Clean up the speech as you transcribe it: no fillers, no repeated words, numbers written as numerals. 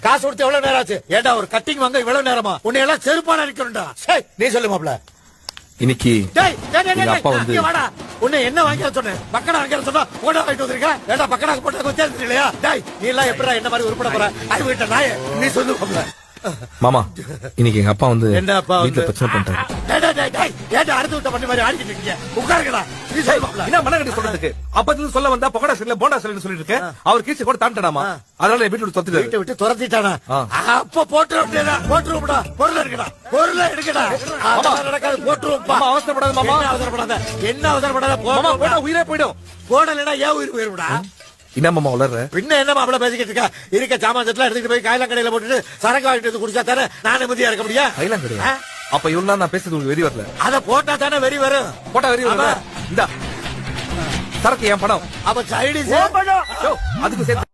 காசு கொடுத்து எவ்வளவு நேரம் ஆச்சு? ஏண்டா ஒரு கட்டிங் வாங்க இவ்வளவு நேரமா? உன்னை எல்லாம் செருப்பான அடிக்கணும்டா. நீ சொல்லு மாப்ள. இன்னைக்கு அப்பா வந்து உன்னை என்ன வாங்கி சொன்னேன்? பக்கடா வாங்கி சொன்னா போடா வாங்கிட்டு வந்திருக்க. ஏண்டா பக்கடாக்கு போட்டு வச்சிருக்க இல்லையா? டேய் நீ எல்லாம் எப்படா என்ன மாதிரி உருப்பட போற? அது வீட்ட நாயே நீ சொல்லு மாப்ள. மாமா இன்னைக்கு எங்க அப்பா வந்து என்ன அப்பா வீட்டுல பிரச்சனை பண்ணிட்டாரு. ஏண்டா அடுத்து விட்ட பண்ணி மாதிரி ஆடிக்கிட்டு இருக்கீங்க? உட்காருங்கடா. நீ சொல்லு மாப்ள. என்ன மனகட்டி சொல்றதுக்கு? அப்பத்துல சொல்ல வந்தா பக்கோடா சரியில்லை போண்டா சரியில்லை சொல்லிட்டு இருக்கேன். அவர் கீச்சு கூட தாண்டாமா? அதனால வீட்டு விட்டு தொத்திட்டாரு. வீட்டை விட்டு துரத்திட்டானா? அப்ப போட்டுருவோம்டா. பொருள் எடுக்கடா. பொருள் எடுக்கடா. நடக்காது போட்டுருவோம்ப்பா. அவசரப்படாத மாமா. அவசரப்படாத. என்ன அவசரப்படாத? போட்டா உயிரே போயிடும். போடலடா ஏன் உயிர் போயிருடா? என்ன மாமா வளர்ற? பின்ன என்ன மாப்பிள பேசிக்கிட்டு இருக்கா? இருக்க சாமான்சத்துல எடுத்துட்டு போய் காயலாம் கடையில போட்டுட்டு சரக்கு வாங்கிட்டு குடிச்சா தானே நான் நிம்மதியா இருக்க முடியும். கைலாம் கிடையாது. அப்ப இவ்வளவு நான் பேசுறது உங்களுக்கு வெறி வரல? அத போட்டா தானே வெறி வரும். போட்டா வெறி வரல. இந்த சரக்கு என் பணம். அப்ப சைடு அதுக்கு சேர்த்து